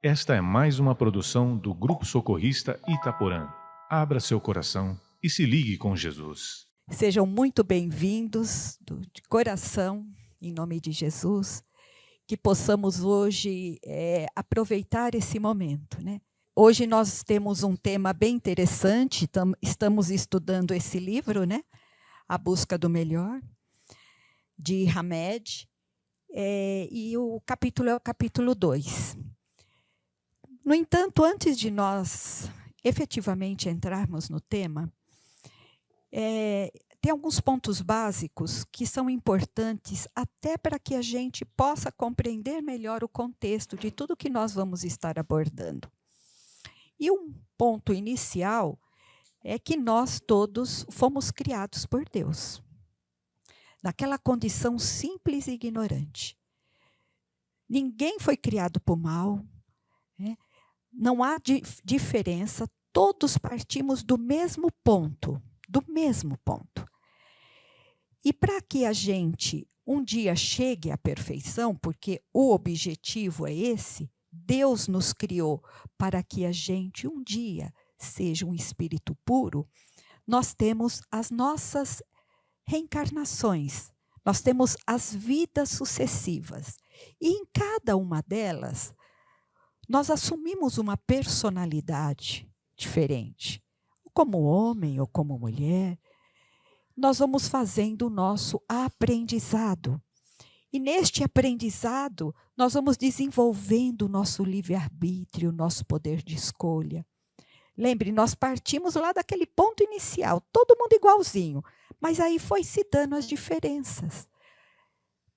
Esta é mais uma produção do Grupo Socorrista Itaporã. Abra seu coração e se ligue com Jesus. Sejam muito bem-vindos de coração, em nome de Jesus, que possamos hoje aproveitar esse momento, né? Hoje nós temos um tema bem interessante, estamos estudando esse livro, né? A Busca do Melhor, de Hamed, e o capítulo é o capítulo 2. No entanto, antes de nós efetivamente entrarmos no tema, tem alguns pontos básicos que são importantes até para que a gente possa compreender melhor o contexto de tudo que nós vamos estar abordando. E um ponto inicial é que nós todos fomos criados por Deus, naquela condição simples e ignorante. Ninguém foi criado por mal, né? Não há diferença, todos partimos do mesmo ponto. E para que a gente um dia chegue à perfeição, porque o objetivo é esse, Deus nos criou para que a gente um dia seja um espírito puro, nós temos as nossas reencarnações, nós temos as vidas sucessivas. E em cada uma delas, nós assumimos uma personalidade diferente. Como homem ou como mulher, nós vamos fazendo o nosso aprendizado. E neste aprendizado, nós vamos desenvolvendo o nosso livre-arbítrio, o nosso poder de escolha. Lembre, nós partimos lá daquele ponto inicial, todo mundo igualzinho, mas aí foi se dando as diferenças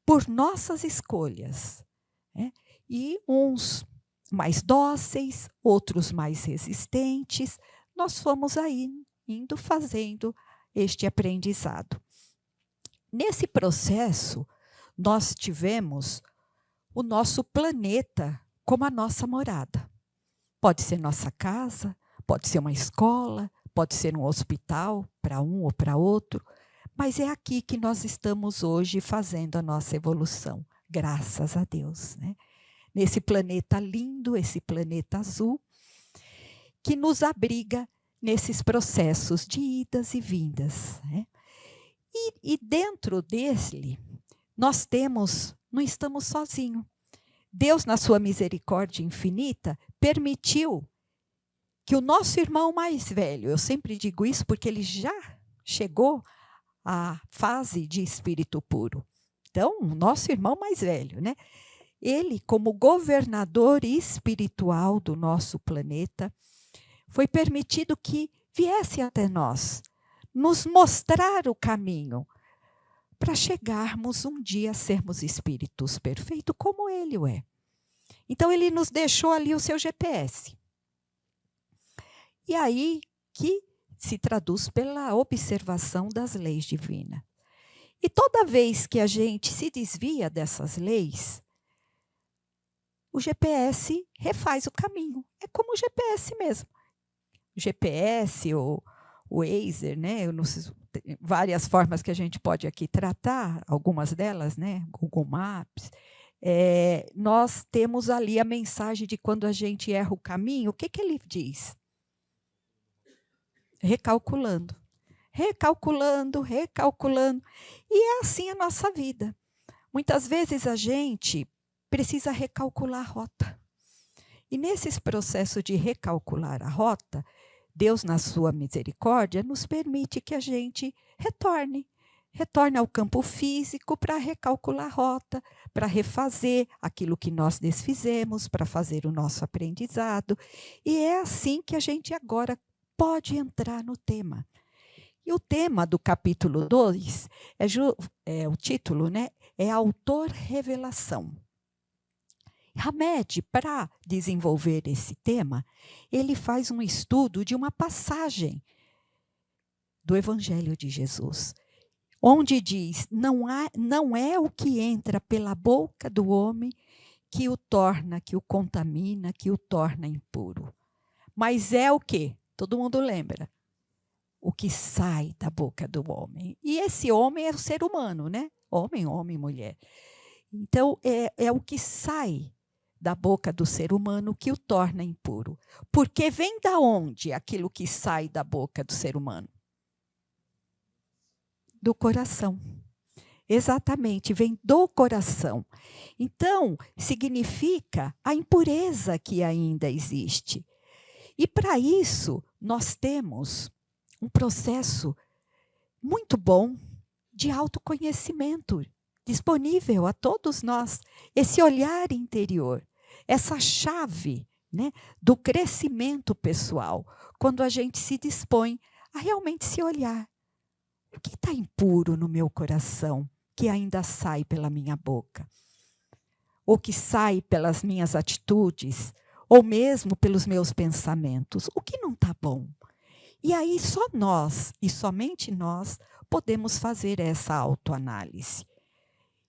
por nossas escolhas, né? E uns mais dóceis, outros mais resistentes, nós fomos aí indo fazendo este aprendizado. Nesse processo, nós tivemos o nosso planeta como a nossa morada. Pode ser nossa casa, pode ser uma escola, pode ser um hospital para um ou para outro, mas é aqui que nós estamos hoje fazendo a nossa evolução, graças a Deus, né? Nesse planeta lindo, esse planeta azul, que nos abriga nesses processos de idas e vindas, né? E dentro dele, nós não estamos sozinhos. Deus, na sua misericórdia infinita, permitiu que o nosso irmão mais velho, eu sempre digo isso porque ele já chegou à fase de espírito puro. Então, o nosso irmão mais velho, né? Ele, como governador espiritual do nosso planeta, foi permitido que viesse até nós, nos mostrar o caminho, para chegarmos um dia a sermos espíritos perfeitos, como ele o é. Então, ele nos deixou ali o seu GPS. E aí que se traduz pela observação das leis divinas. E toda vez que a gente se desvia dessas leis, o GPS refaz o caminho. É como o GPS mesmo. O GPS, o Waze, né? Várias formas que a gente pode aqui tratar, algumas delas, né? Google Maps. Nós temos ali a mensagem de quando a gente erra o caminho, o que ele diz? Recalculando. Recalculando, recalculando. E é assim a nossa vida. Muitas vezes a gente precisa recalcular a rota. E nesses processos de recalcular a rota, Deus, na sua misericórdia, nos permite que a gente retorne ao campo físico para recalcular a rota, para refazer aquilo que nós desfizemos, para fazer o nosso aprendizado. E é assim que a gente agora pode entrar no tema. E o tema do capítulo 2, o título, né? É Autor-Revelação. Hamed, para desenvolver esse tema, ele faz um estudo de uma passagem do Evangelho de Jesus, onde diz, não é o que entra pela boca do homem que o torna, que o contamina, que o torna impuro. Mas é o quê? Todo mundo lembra? O que sai da boca do homem. E esse homem é o ser humano, né? Homem, mulher. Então, é o que sai da boca do ser humano que o torna impuro. Porque vem da onde aquilo que sai da boca do ser humano? Do coração. Exatamente, vem do coração. Então, significa a impureza que ainda existe. E para isso, nós temos um processo muito bom de autoconhecimento disponível a todos nós. Esse olhar interior, essa chave, né, do crescimento pessoal, quando a gente se dispõe a realmente se olhar. O que está impuro no meu coração que ainda sai pela minha boca? Ou que sai pelas minhas atitudes? Ou mesmo pelos meus pensamentos? O que não está bom? E aí só nós, e somente nós, podemos fazer essa autoanálise.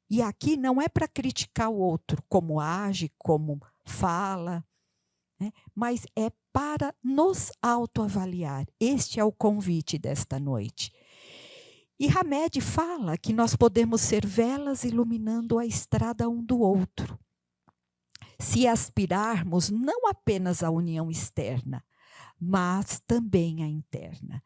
E aqui não é para criticar o outro, como age, como fala, né? Mas é para nos autoavaliar. Este é o convite desta noite. E Hamed fala que nós podemos ser velas iluminando a estrada um do outro, se aspirarmos não apenas à união externa, mas também à interna.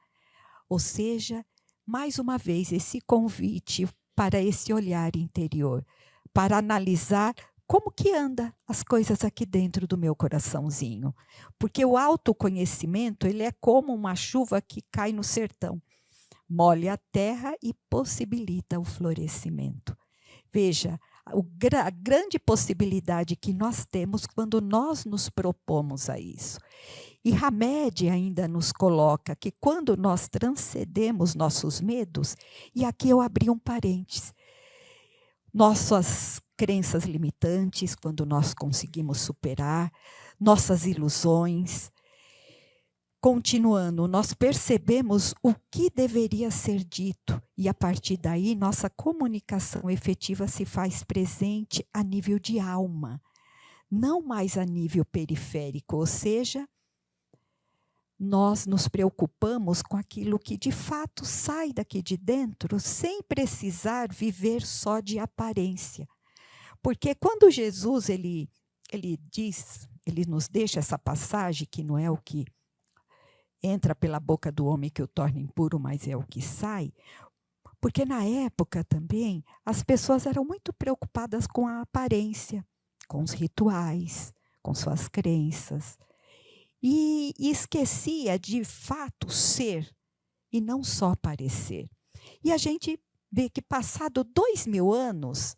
Ou seja, mais uma vez, esse convite para esse olhar interior, para analisar como que anda as coisas aqui dentro do meu coraçãozinho. Porque o autoconhecimento, ele é como uma chuva que cai no sertão. Molha a terra e possibilita o florescimento. Veja, a grande possibilidade que nós temos quando nós nos propomos a isso. E Hamed ainda nos coloca que quando nós transcendemos nossos medos, e aqui eu abri um parênteses, nossas crenças limitantes, quando nós conseguimos superar, nossas ilusões. Continuando, nós percebemos o que deveria ser dito e, a partir daí, nossa comunicação efetiva se faz presente a nível de alma, não mais a nível periférico, ou seja, nós nos preocupamos com aquilo que de fato sai daqui de dentro, sem precisar viver só de aparência. Porque quando Jesus ele nos deixa essa passagem, que não é o que entra pela boca do homem que o torna impuro, mas é o que sai. Porque na época também, as pessoas eram muito preocupadas com a aparência, com os rituais, com suas crenças. E esquecia de fato ser, e não só parecer. E a gente vê que passado 2000 anos,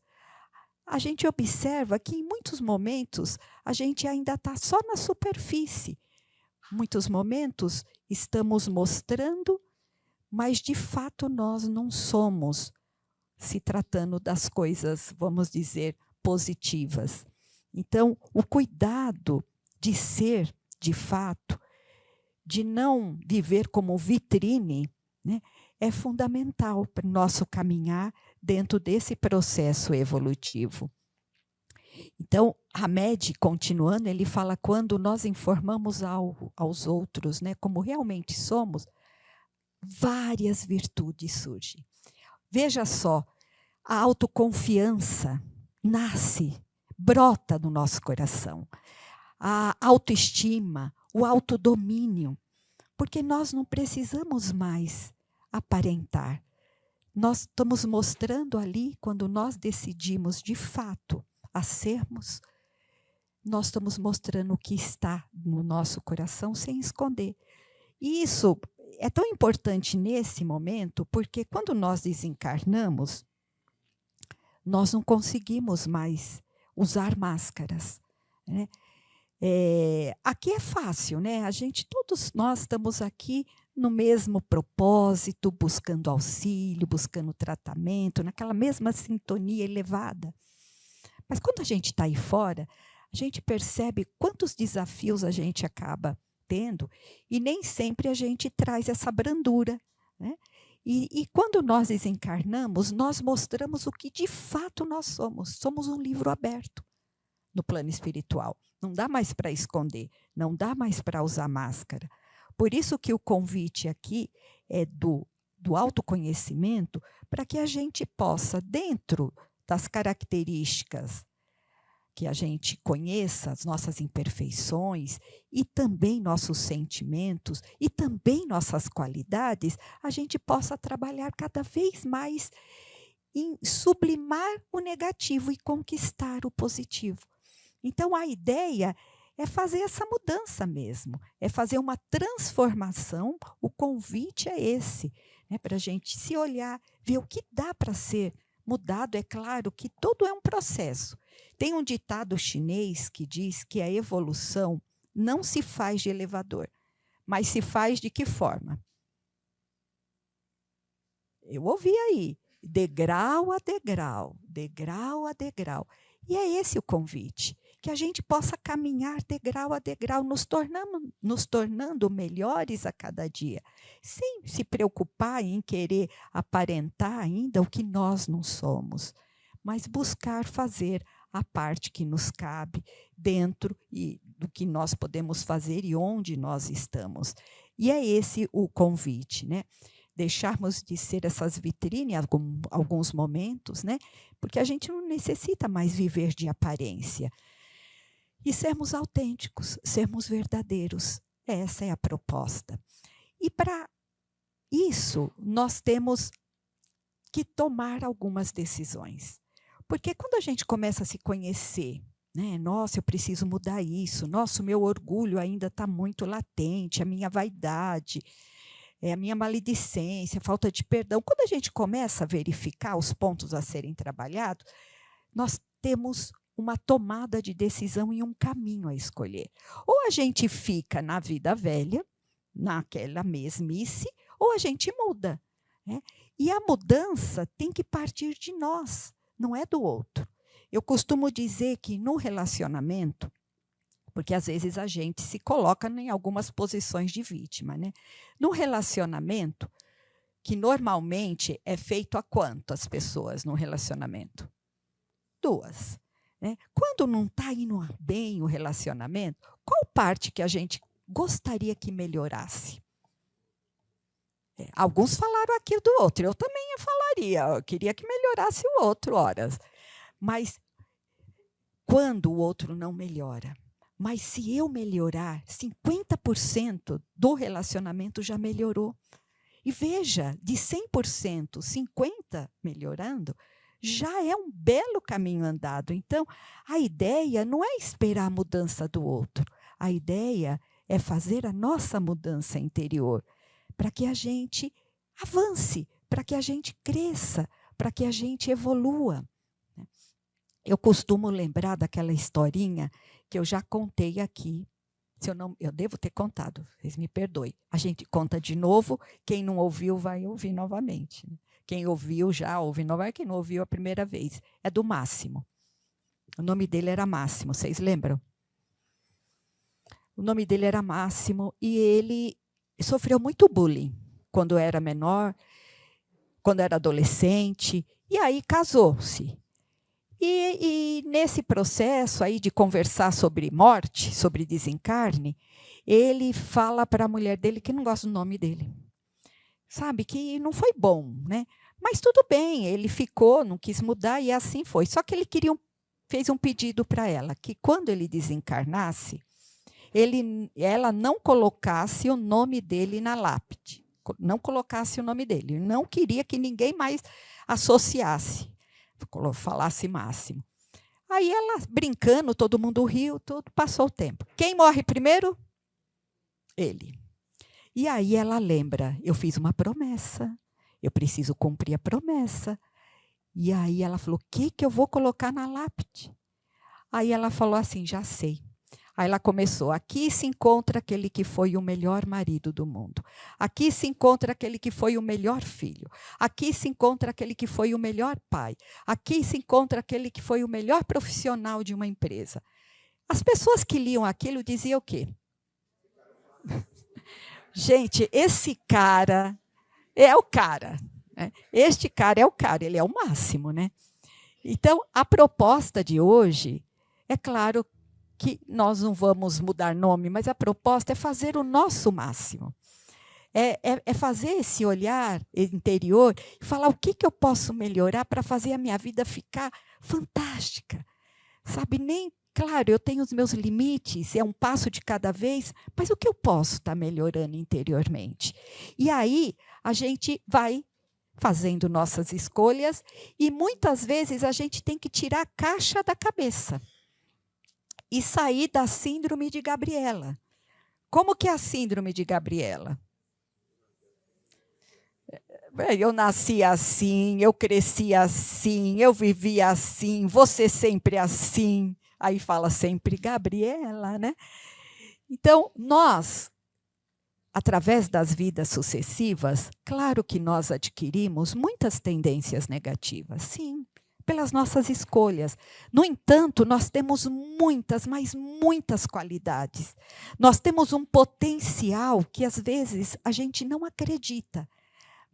a gente observa que em muitos momentos a gente ainda está só na superfície. Muitos momentos estamos mostrando, mas de fato nós não somos, se tratando das coisas, vamos dizer, positivas. Então, o cuidado de ser, de fato, de não viver como vitrine, né, é fundamental para o nosso caminhar dentro desse processo evolutivo. Então, Hamed, continuando, ele fala quando nós informamos aos outros, né, como realmente somos, várias virtudes surgem. Veja só, a autoconfiança nasce, brota no nosso coração. A autoestima, o autodomínio, porque nós não precisamos mais aparentar. Nós estamos mostrando ali, quando nós decidimos de fato a sermos, nós estamos mostrando o que está no nosso coração sem esconder. E isso é tão importante nesse momento, porque quando nós desencarnamos, nós não conseguimos mais usar máscaras, né? Aqui é fácil, né? Todos nós estamos aqui no mesmo propósito, buscando auxílio, buscando tratamento, naquela mesma sintonia elevada. Mas quando a gente está aí fora, a gente percebe quantos desafios a gente acaba tendo e nem sempre a gente traz essa brandura, né? E quando nós desencarnamos, nós mostramos o que de fato nós somos. Somos um livro aberto no plano espiritual. Não dá mais para esconder, não dá mais para usar máscara. Por isso que o convite aqui é do autoconhecimento, para que a gente possa, dentro das características que a gente conheça as nossas imperfeições e também nossos sentimentos e também nossas qualidades, a gente possa trabalhar cada vez mais em sublimar o negativo e conquistar o positivo. Então, a ideia é fazer essa mudança mesmo, é fazer uma transformação. O convite é esse, né, para a gente se olhar, ver o que dá para ser mudado. É claro que tudo é um processo. Tem um ditado chinês que diz que a evolução não se faz de elevador, mas se faz de que forma? Eu ouvi aí, degrau a degrau, degrau a degrau. E é esse o convite, que a gente possa caminhar degrau a degrau, nos tornando melhores a cada dia, sem se preocupar em querer aparentar ainda o que nós não somos, mas buscar fazer a parte que nos cabe dentro e do que nós podemos fazer e onde nós estamos. E é esse o convite, né? Deixarmos de ser essas vitrines em alguns momentos, né? Porque a gente não necessita mais viver de aparência. E sermos autênticos, sermos verdadeiros. Essa é a proposta. E para isso, nós temos que tomar algumas decisões. Porque quando a gente começa a se conhecer, né? Nossa, eu preciso mudar isso. Nossa, o meu orgulho ainda está muito latente, a minha vaidade, a minha maledicência, a falta de perdão. Quando a gente começa a verificar os pontos a serem trabalhados, nós temos uma tomada de decisão e um caminho a escolher. Ou a gente fica na vida velha, naquela mesmice, ou a gente muda, né? E a mudança tem que partir de nós, não é do outro. Eu costumo dizer que no relacionamento, porque às vezes a gente se coloca em algumas posições de vítima, né? No relacionamento, que normalmente é feito a quantas pessoas no relacionamento? 2. Né? Quando não está indo bem o relacionamento, qual parte que a gente gostaria que melhorasse? Alguns falaram aqui do outro, eu também falaria, eu queria que melhorasse o outro, horas. Mas quando o outro não melhora? Mas se eu melhorar, 50% do relacionamento já melhorou. E veja, de 100%, 50% melhorando, já é um belo caminho andado. Então, a ideia não é esperar a mudança do outro. A ideia é fazer a nossa mudança interior, para que a gente avance, para que a gente cresça, para que a gente evolua. Eu costumo lembrar daquela historinha que eu já contei aqui. Eu devo ter contado, vocês me perdoem. A gente conta de novo, quem não ouviu vai ouvir novamente. Quem ouviu já ouve novamente, quem não ouviu a primeira vez. É do Máximo. O nome dele era Máximo, vocês lembram? O nome dele era Máximo e ele sofreu muito bullying quando era menor, quando era adolescente, e aí casou-se. E nesse processo aí de conversar sobre morte, sobre desencarne, ele fala para a mulher dele que não gosta do nome dele. Sabe, que não foi bom, né? Mas tudo bem, ele ficou, não quis mudar e assim foi. Só que ele fez um pedido para ela, que quando ele desencarnasse, ela não colocasse o nome dele na lápide. Não colocasse o nome dele. Não queria que ninguém mais associasse. Falasse Máximo. Aí ela, brincando, todo mundo riu, tudo, passou o tempo. Quem morre primeiro? Ele. E aí ela lembra, eu fiz uma promessa, eu preciso cumprir a promessa. E aí ela falou, o que eu vou colocar na lápide? Aí ela falou assim, já sei. Aí ela começou, aqui se encontra aquele que foi o melhor marido do mundo. Aqui se encontra aquele que foi o melhor filho. Aqui se encontra aquele que foi o melhor pai. Aqui se encontra aquele que foi o melhor profissional de uma empresa. As pessoas que liam aquilo diziam o quê? Gente, esse cara é o cara. Né? Este cara é o cara, ele é o máximo. Né? Então, a proposta de hoje, é claro que nós não vamos mudar nome, mas a proposta é fazer o nosso máximo. É fazer esse olhar interior e falar o que eu posso melhorar para fazer a minha vida ficar fantástica. Sabe, nem, claro, eu tenho os meus limites, é um passo de cada vez, mas o que eu posso estar melhorando interiormente? E aí a gente vai fazendo nossas escolhas e muitas vezes a gente tem que tirar a caixa da cabeça e sair da síndrome de Gabriela. Como que é a síndrome de Gabriela? Eu nasci assim, eu cresci assim, eu vivi assim, você sempre assim. Aí fala sempre Gabriela, né? Então, nós, através das vidas sucessivas, claro que nós adquirimos muitas tendências negativas, sim, pelas nossas escolhas. No entanto, nós temos muitas, mas muitas qualidades. Nós temos um potencial que às vezes a gente não acredita.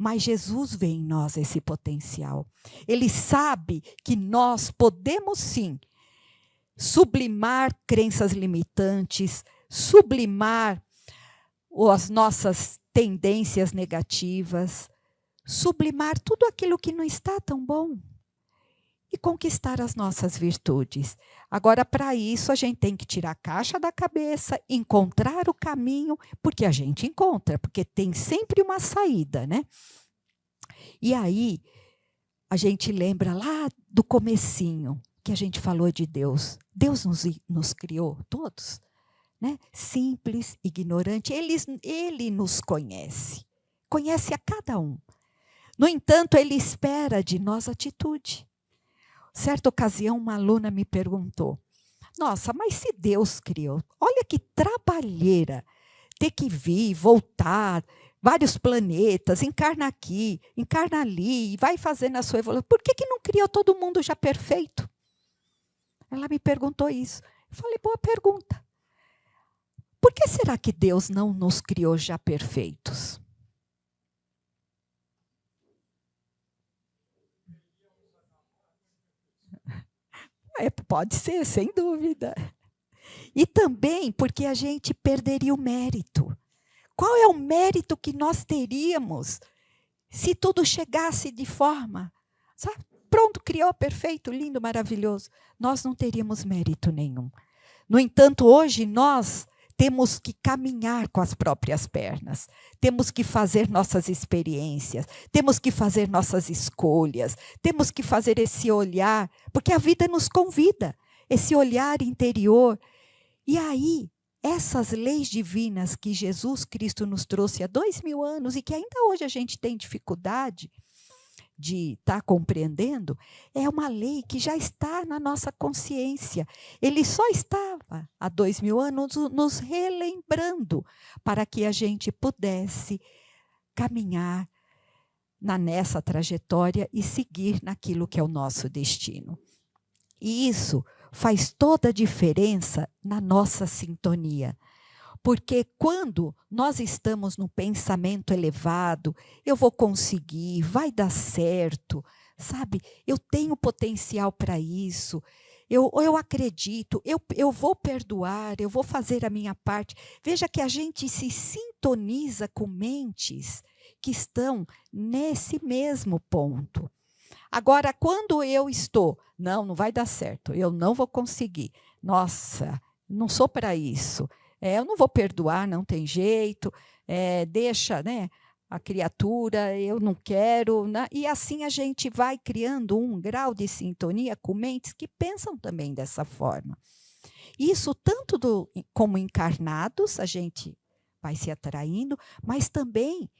Mas Jesus vê em nós esse potencial. Ele sabe que nós podemos sim sublimar crenças limitantes, sublimar as nossas tendências negativas, sublimar tudo aquilo que não está tão bom e conquistar as nossas virtudes. Agora, para isso, a gente tem que tirar a caixa da cabeça, encontrar o caminho, porque a gente encontra, porque tem sempre uma saída, né? E aí, a gente lembra lá do comecinho, que a gente falou de Deus. Deus nos criou todos, né? Simples, ignorante. Ele nos conhece. Conhece a cada um. No entanto, ele espera de nós atitude. Certa ocasião, uma aluna me perguntou, nossa, mas se Deus criou, olha que trabalheira, ter que vir, voltar, vários planetas, encarna aqui, encarna ali, e vai fazendo a sua evolução. Por que não criou todo mundo já perfeito? Ela me perguntou isso. Eu falei, boa pergunta. Por que será que Deus não nos criou já perfeitos? Pode ser, sem dúvida. E também porque a gente perderia o mérito. Qual é o mérito que nós teríamos se tudo chegasse de forma, sabe? Pronto, criou, perfeito, lindo, maravilhoso. Nós não teríamos mérito nenhum. No entanto, hoje nós temos que caminhar com as próprias pernas, temos que fazer nossas experiências, temos que fazer nossas escolhas, temos que fazer esse olhar, porque a vida nos convida, esse olhar interior. E aí, essas leis divinas que Jesus Cristo nos trouxe há 2000 anos e que ainda hoje a gente tem dificuldade de estar compreendendo, é uma lei que já está na nossa consciência. Ele só estava há 2000 anos nos relembrando para que a gente pudesse caminhar nessa trajetória e seguir naquilo que é o nosso destino. E isso faz toda a diferença na nossa sintonia. Porque quando nós estamos no pensamento elevado, eu vou conseguir, vai dar certo, sabe? Eu tenho potencial para isso, eu acredito, eu vou perdoar, eu vou fazer a minha parte. Veja que a gente se sintoniza com mentes que estão nesse mesmo ponto. Agora, quando eu estou, não vai dar certo, eu não vou conseguir, nossa, não sou para isso. Eu não vou perdoar, não tem jeito, deixa, né, a criatura, eu não quero. Né? E assim a gente vai criando um grau de sintonia com mentes que pensam também dessa forma. Isso tanto como encarnados, a gente vai se atraindo, mas também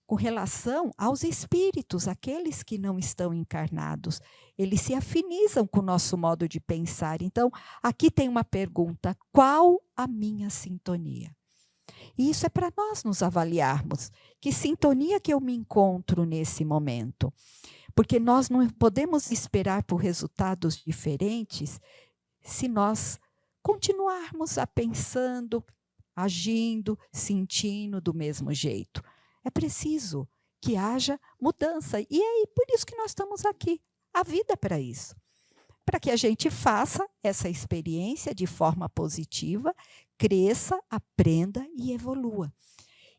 com relação aos espíritos, aqueles que não estão encarnados. Eles se afinizam com o nosso modo de pensar. Então, aqui tem uma pergunta: qual a minha sintonia? E isso é para nós nos avaliarmos. Que sintonia que eu me encontro nesse momento? Porque nós não podemos esperar por resultados diferentes se nós continuarmos pensando, agindo, sentindo do mesmo jeito. É preciso que haja mudança. E é por isso que nós estamos aqui. A vida é para isso. Para que a gente faça essa experiência de forma positiva, cresça, aprenda e evolua.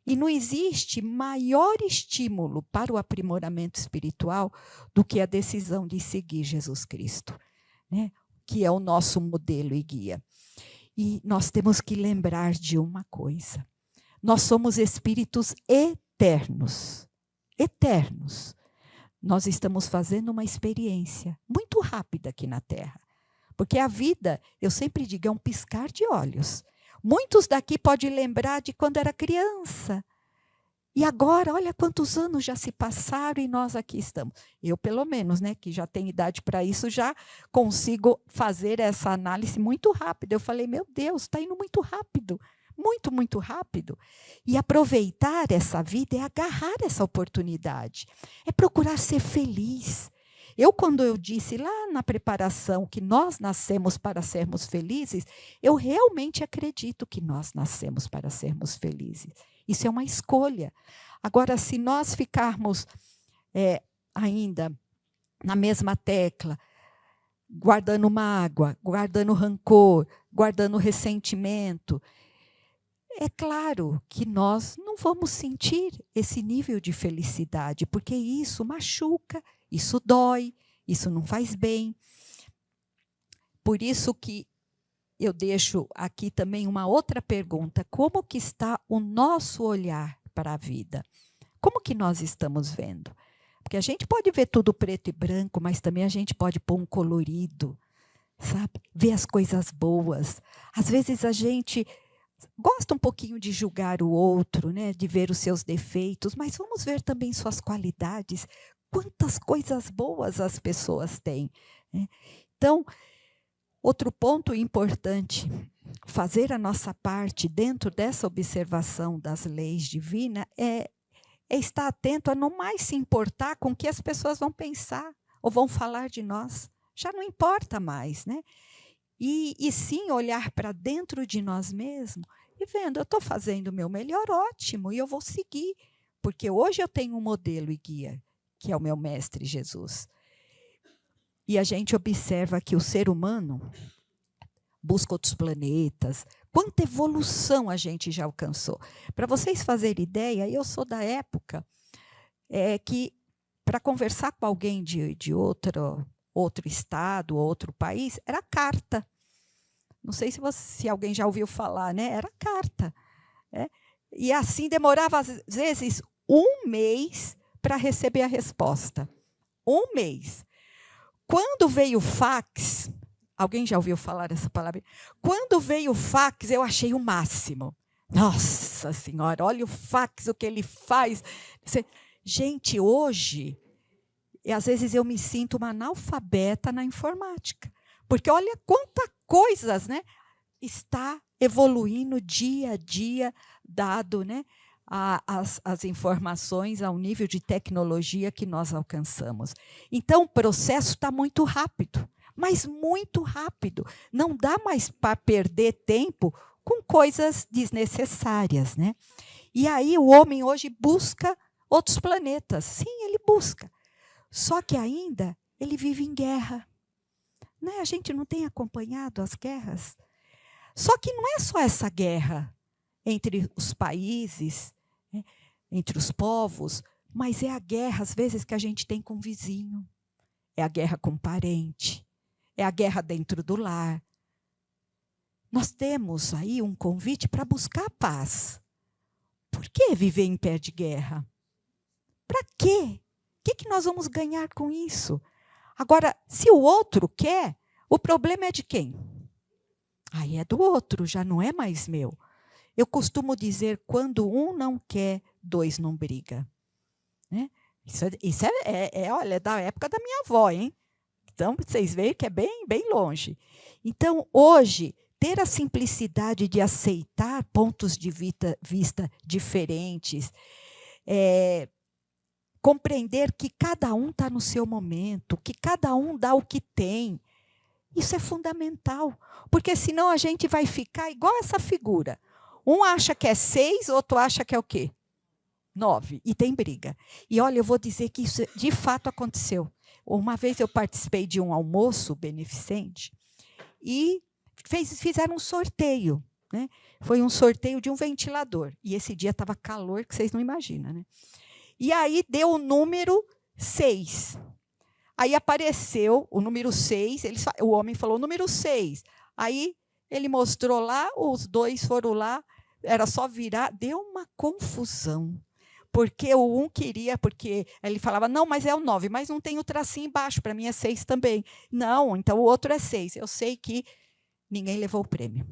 E não existe maior estímulo para o aprimoramento espiritual do que a decisão de seguir Jesus Cristo. Né? que é o nosso modelo e guia. E nós temos que lembrar de uma coisa. Nós somos espíritos eternos. Eternos. Nós estamos fazendo uma experiência muito rápida aqui na Terra. Porque a vida, eu sempre digo, é um piscar de olhos. Muitos daqui podem lembrar de quando era criança. E agora, olha quantos anos já se passaram e nós aqui estamos. Eu, pelo menos, né, que já tenho idade para isso, já consigo fazer essa análise muito rápida. Eu falei, meu Deus, está indo muito rápido. Muito, muito rápido. E aproveitar essa vida é agarrar essa oportunidade. É procurar ser feliz. Quando eu disse lá na preparação que nós nascemos para sermos felizes, eu realmente acredito que nós nascemos para sermos felizes. Isso é uma escolha. Agora, se nós ficarmos ainda na mesma tecla, guardando mágoa, guardando rancor, guardando ressentimento, é claro que nós não vamos sentir esse nível de felicidade, porque isso machuca, isso dói, isso não faz bem. Por isso que eu deixo aqui também uma outra pergunta. Como que está o nosso olhar para a vida? Como que nós estamos vendo? Porque a gente pode ver tudo preto e branco, mas também a gente pode pôr um colorido, sabe? Ver as coisas boas. Às vezes a gente gosta um pouquinho de julgar o outro, né? De ver os seus defeitos, mas vamos ver também suas qualidades. Quantas coisas boas as pessoas têm, né? Então, outro ponto importante, fazer a nossa parte dentro dessa observação das leis divinas é estar atento a não mais se importar com o que as pessoas vão pensar ou vão falar de nós. Já não importa mais, né? E sim olhar para dentro de nós mesmos e vendo, eu estou fazendo o meu melhor, ótimo, e eu vou seguir, porque hoje eu tenho um modelo e guia, que é o meu mestre Jesus. E a gente observa que o ser humano busca outros planetas. Quanta evolução a gente já alcançou. Para vocês fazerem ideia, eu sou da época que, para conversar com alguém de outro estado, outro país, era carta. Não sei se alguém já ouviu falar, né? Era carta. E assim demorava, às vezes, 1 mês para receber a resposta. 1 mês. Quando veio o fax, alguém já ouviu falar essa palavra? Quando veio o fax, eu achei o máximo. Nossa Senhora, olha o fax, o que ele faz. Gente, hoje, às vezes eu me sinto uma analfabeta na informática. Porque olha quantas coisas, né, está evoluindo dia a dia, dado, né, as informações ao nível de tecnologia que nós alcançamos. Então, o processo está muito rápido, mas muito rápido. Não dá mais para perder tempo com coisas desnecessárias, né? E aí o homem hoje busca outros planetas. Sim, ele busca. Só que ainda ele vive em guerra. Né? A gente não tem acompanhado as guerras. Só que não é só essa guerra entre os países, né, entre os povos, mas é a guerra, às vezes, que a gente tem com o vizinho. É a guerra com o parente. É a guerra dentro do lar. Nós temos aí um convite para buscar a paz. Por que viver em pé de guerra? Para quê? O que nós vamos ganhar com isso? Agora, se o outro quer, o problema é de quem? Aí é do outro, já não é mais meu. Eu costumo dizer, quando um não quer, 2 não brigam. Né? Isso olha, da época da minha avó, hein? Então, vocês veem que é bem, bem longe. Então, hoje, ter a simplicidade de aceitar pontos de vista diferentes, compreender que cada um está no seu momento, que cada um dá o que tem, isso é fundamental. Porque senão a gente vai ficar igual essa figura. Um acha que é 6, outro acha que é o quê? 9. E tem briga. E olha, eu vou dizer que isso de fato aconteceu. Uma vez eu participei de um almoço beneficente e fizeram um sorteio. Né? Foi um sorteio de um ventilador. E esse dia estava calor, que vocês não imaginam. Né? E aí deu o número 6. Aí apareceu o número 6, o homem falou, número 6. Aí ele mostrou lá, os dois foram lá, era só virar, deu uma confusão. Porque o um queria, porque ele falava, não, mas é o 9, mas não tem o tracinho embaixo, para mim é 6 também. Não, então o outro é 6. Eu sei que ninguém levou o prêmio.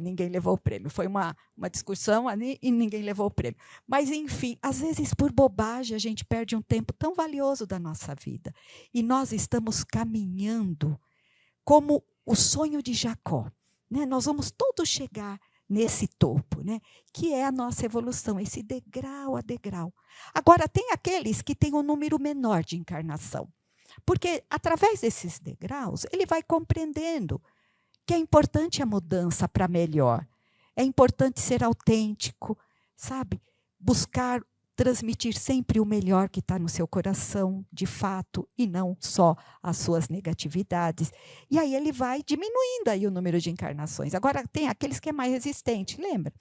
Ninguém levou o prêmio. Foi uma discussão ali e ninguém levou o prêmio. Mas, enfim, às vezes, por bobagem, a gente perde um tempo tão valioso da nossa vida. E nós estamos caminhando como o sonho de Jacó. Né? Nós vamos todos chegar nesse topo, né? Que é a nossa evolução, esse degrau a degrau. Agora, tem aqueles que têm um número menor de encarnação. Porque, através desses degraus, ele vai compreendendo que é importante a mudança para melhor. É importante ser autêntico, sabe? Buscar transmitir sempre o melhor que está no seu coração, de fato, e não só as suas negatividades. E aí ele vai diminuindo aí o número de encarnações. Agora, tem aqueles que é mais resistente, lembra?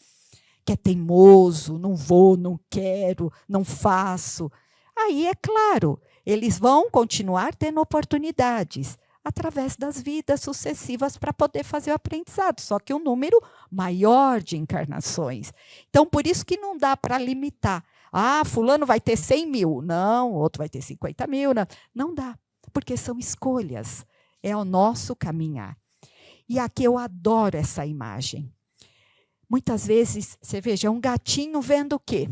Que é teimoso, não vou, não quero, não faço. Aí, é claro, eles vão continuar tendo oportunidades, através das vidas sucessivas para poder fazer o aprendizado, só que um número maior de encarnações. Então, por isso que não dá para limitar. Ah, fulano vai ter 100 mil. Não, outro vai ter 50 mil. Não dá, porque são escolhas. É o nosso caminhar. E aqui eu adoro essa imagem. Muitas vezes, você veja, um gatinho vendo o quê?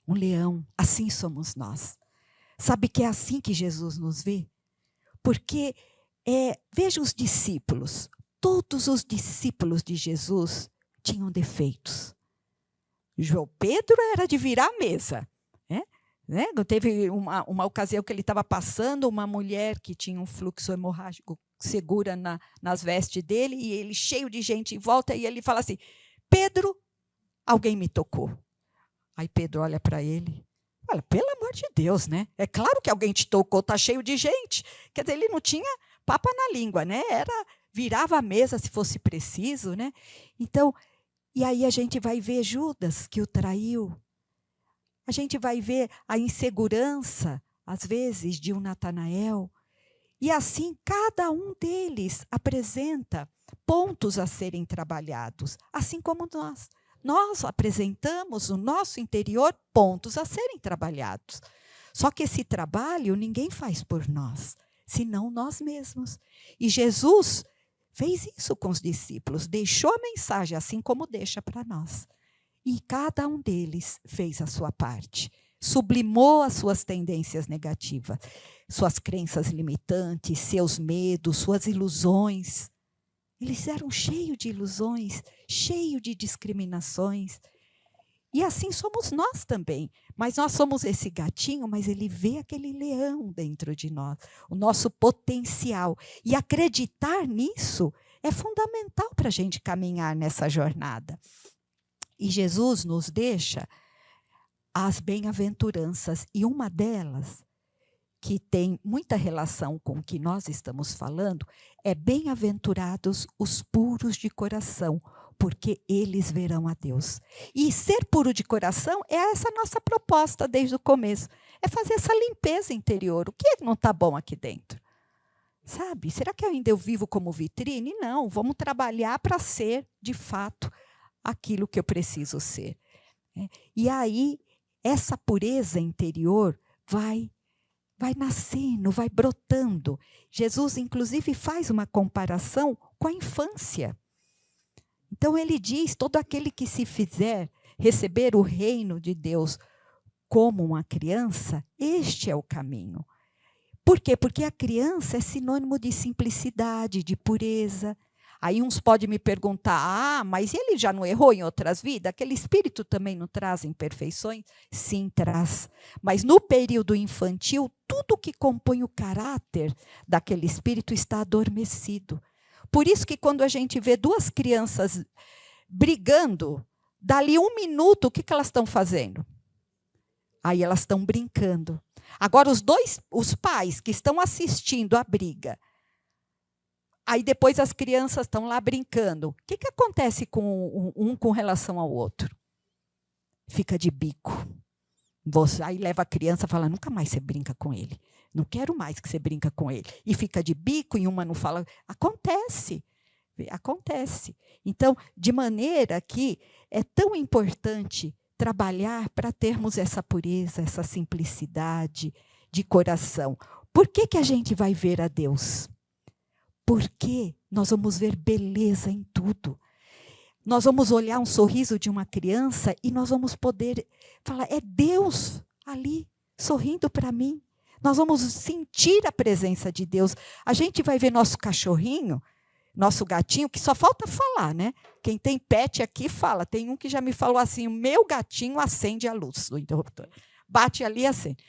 Um leão. Assim somos nós. Sabe que é assim que Jesus nos vê? Porque, veja os discípulos, todos os discípulos de Jesus tinham defeitos. João Pedro era de virar a mesa. Né? Teve uma ocasião que ele estava passando, uma mulher que tinha um fluxo hemorrágico segura nas vestes dele, e ele cheio de gente em volta, e ele fala assim, Pedro, alguém me tocou. Aí Pedro olha para ele, olha, pelo amor de Deus, né? É claro que alguém te tocou, está cheio de gente. Quer dizer, ele não tinha papa na língua, né? Virava a mesa se fosse preciso, né? Então, e aí a gente vai ver Judas, que o traiu. A gente vai ver a insegurança, às vezes, de um Natanael. E assim, cada um deles apresenta pontos a serem trabalhados, assim como nós. Nós apresentamos no nosso interior pontos a serem trabalhados. Só que esse trabalho ninguém faz por nós, senão nós mesmos. E Jesus fez isso com os discípulos, deixou a mensagem assim como deixa para nós. E cada um deles fez a sua parte, sublimou as suas tendências negativas, suas crenças limitantes, seus medos, suas ilusões. Eles eram cheios de ilusões, cheios de discriminações. E assim somos nós também. Mas nós somos esse gatinho, mas ele vê aquele leão dentro de nós, o nosso potencial. E acreditar nisso é fundamental para a gente caminhar nessa jornada. E Jesus nos deixa as bem-aventuranças. E uma delas, que tem muita relação com o que nós estamos falando, é bem-aventurados os puros de coração, porque eles verão a Deus. E ser puro de coração é essa nossa proposta desde o começo. É fazer essa limpeza interior. O que é que não está bom aqui dentro? Sabe? Será que ainda eu vivo como vitrine? Não, vamos trabalhar para ser, de fato, aquilo que eu preciso ser. E aí, essa pureza interior vai nascendo, vai brotando. Jesus, inclusive, faz uma comparação com a infância. Então, ele diz, todo aquele que se fizer receber o reino de Deus como uma criança, este é o caminho. Por quê? Porque a criança é sinônimo de simplicidade, de pureza. Aí uns podem me perguntar, mas ele já não errou em outras vidas? Aquele espírito também não traz imperfeições? Sim, traz. Mas no período infantil, tudo que compõe o caráter daquele espírito está adormecido. Por isso que quando a gente vê duas crianças brigando, dali 1 minuto, o que elas estão fazendo? Aí elas estão brincando. Agora, os pais que estão assistindo a briga, aí depois as crianças estão lá brincando. O que acontece com relação ao outro? Fica de bico. Aí leva a criança e fala, nunca mais você brinca com ele. Não quero mais que você brinca com ele. E fica de bico e uma não fala. Acontece. Acontece. Então, de maneira que é tão importante trabalhar para termos essa pureza, essa simplicidade de coração. Por que que a gente vai ver a Deus? Porque nós vamos ver beleza em tudo. Nós vamos olhar um sorriso de uma criança e nós vamos poder falar, é Deus ali, sorrindo para mim. Nós vamos sentir a presença de Deus. A gente vai ver nosso cachorrinho, nosso gatinho, que só falta falar, né? Quem tem pet aqui fala. Tem um que já me falou assim, o meu gatinho acende a luz do interruptor. Bate ali e acende.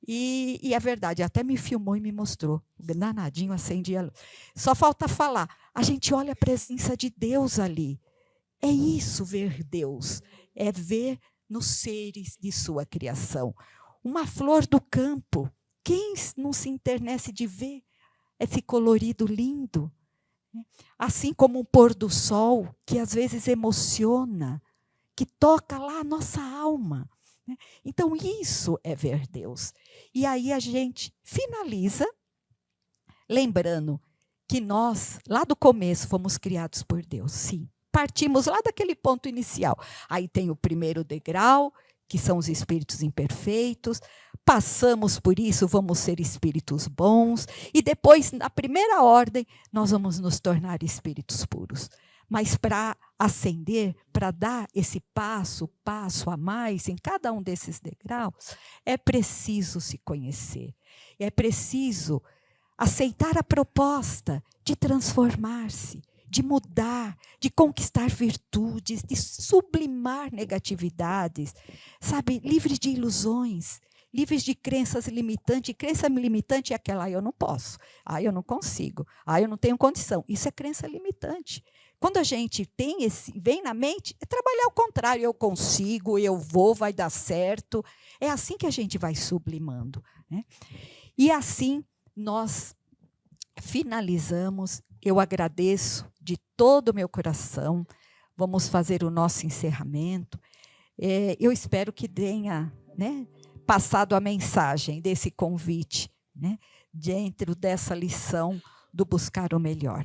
E é verdade, até me filmou e me mostrou. O danadinho acende a luz. Só falta falar. A gente olha a presença de Deus ali. É isso, ver Deus. É ver nos seres de sua criação. Uma flor do campo. Quem não se enternece de ver esse colorido lindo? Assim como um pôr do sol, que às vezes emociona, que toca lá a nossa alma. Então, isso é ver Deus. E aí a gente finaliza, lembrando que nós, lá do começo, fomos criados por Deus, sim. Partimos lá daquele ponto inicial. Aí tem o primeiro degrau, que são os espíritos imperfeitos. Passamos por isso, vamos ser espíritos bons. E depois, na primeira ordem, nós vamos nos tornar espíritos puros. Mas para ascender, para dar esse passo a mais em cada um desses degraus, é preciso se conhecer. É preciso aceitar a proposta de transformar-se, de mudar, de conquistar virtudes, de sublimar negatividades, sabe, livre de ilusões, livres de crenças limitantes. E crença limitante é aquela, eu não posso, eu não consigo, eu não tenho condição. Isso é crença limitante. Quando a gente tem vem na mente, é trabalhar ao contrário, eu consigo, eu vou, vai dar certo. É assim que a gente vai sublimando, né? E assim nós finalizamos. Eu agradeço de todo o meu coração. Vamos fazer o nosso encerramento. Eu espero que tenha, né, passado a mensagem desse convite, né, dentro dessa lição do buscar o melhor.